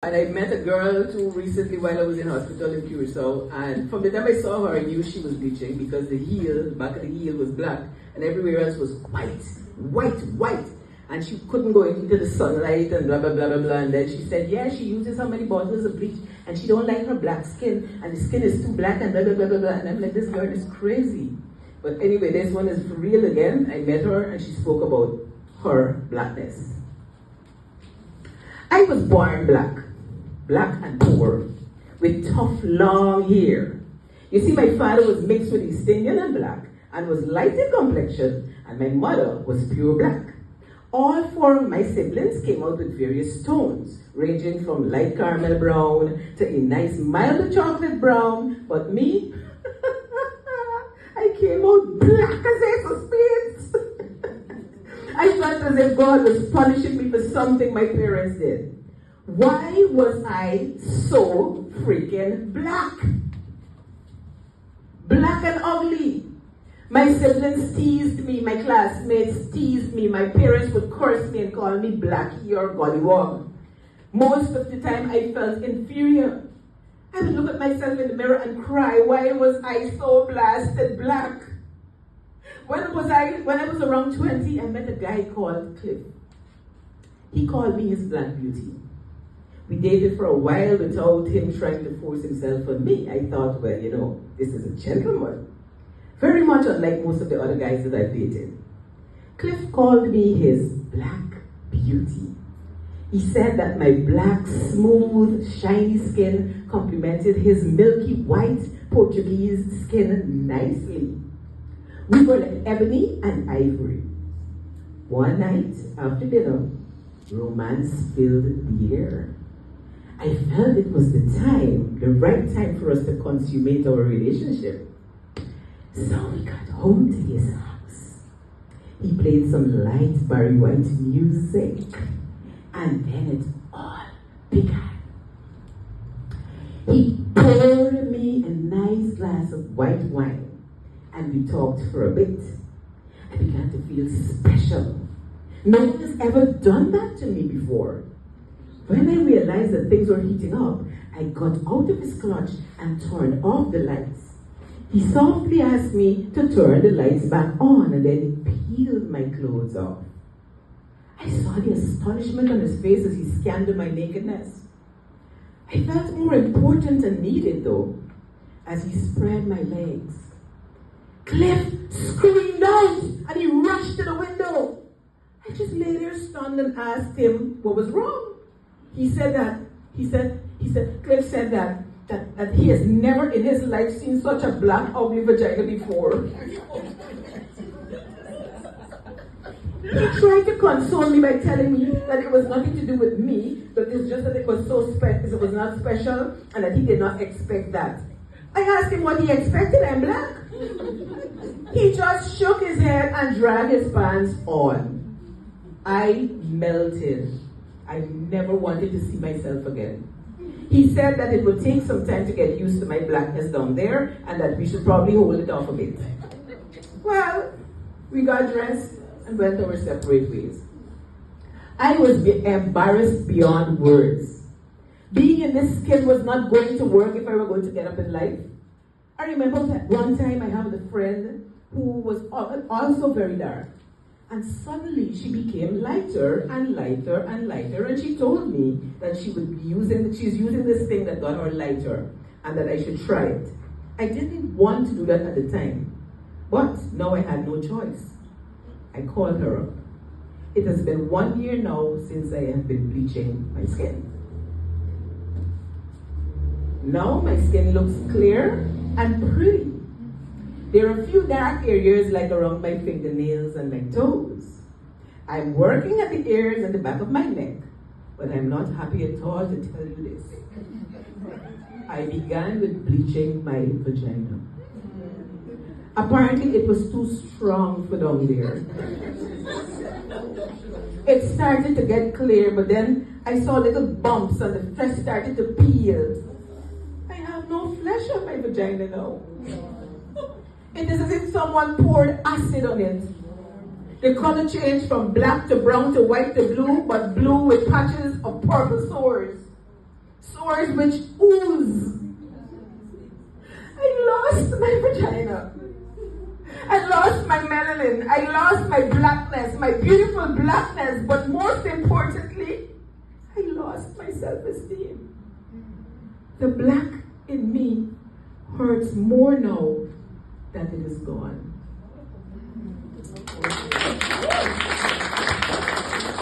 And I met a girl too recently while I was in hospital in Curacao. And from the time I saw her, I knew she was bleaching because the back of the heel was black, and everywhere else was white, white, white. And she couldn't go into the sunlight and blah, blah, blah, blah, blah. And then she said, yeah, she uses how many bottles of bleach, and she don't like her black skin, and the skin is too black, and blah, blah, blah, blah, blah. And I'm like, this girl is crazy. But anyway, this one is for real again. I met her, and she spoke about her blackness. I was born black and poor, with tough, long hair. You see, my father was mixed with East Indian and black, and was light in complexion, and my mother was pure black. All four of my siblings came out with various tones, ranging from light caramel brown to a nice mild chocolate brown, but me, I came out black as ace of spades. I felt as if God was punishing me for something my parents did. Why was I so freaking black? Black and ugly. My siblings teased me, my classmates teased me, my parents would curse me and call me blackie or gollywog. Most of the time I felt inferior. I would look at myself in the mirror and cry, why was I so blasted black? When I was around 20, I met a guy called Cliff. He called me his black beauty. We dated for a while without him trying to force himself on me. I thought, well, you know, this is a gentleman. Very much unlike most of the other guys that I've dated. Cliff called me his black beauty. He said that my black, smooth, shiny skin complemented his milky white Portuguese skin nicely. We were like ebony and ivory. One night after dinner, romance filled the air. I felt it was the right time for us to consummate our relationship. So we got home to his house. He played some light Barry White music, and then it all began. He poured me a nice glass of white wine, and we talked for a bit. I began to feel special. No one has ever done that to me before. When I realized that things were heating up, I got out of his clutch and turned off the lights. He softly asked me to turn the lights back on, and then he peeled my clothes off. I saw the astonishment on his face as he scanned my nakedness. I felt more important and needed, though, as he spread my legs. Cliff screamed out, and he rushed to the window. I just lay there stunned and asked him what was wrong. Cliff said that he has never in his life seen such a black, ugly vagina before. He tried to console me by telling me that it was nothing to do with me, but it's just that it was it was not special, and that he did not expect that. I asked him what he expected. I'm black. He just shook his head and dragged his pants on. I melted. I never wanted to see myself again. He said that it would take some time to get used to my blackness down there, and that we should probably hold it off a bit. Well, we got dressed and went our separate ways. I was embarrassed beyond words. Being in this skin was not going to work if I were going to get up in life. I remember that one time I had a friend who was also very dark. And suddenly she became lighter and lighter and lighter, and she told me that she's using this thing that got her lighter, and that I should try it. I didn't want to do that at the time, but now I had no choice. I called her up. It has been 1 year now since I have been bleaching my skin. Now my skin looks clear and pretty. There are a few dark areas like around my fingernails and my toes. I'm working at the ears and the back of my neck, but I'm not happy at all to tell you this. I began with bleaching my vagina. Apparently it was too strong for down there. It started to get clear, but then I saw little bumps and the flesh started to peel. I have no flesh on my vagina now. It is as if someone poured acid on it. The color changed from black to brown to white to blue, but blue with patches of purple sores. pores which ooze. I lost my vagina. I lost my melanin. I lost my blackness, my beautiful blackness. But most importantly, I lost my self-esteem. The black in me hurts more now that it is gone.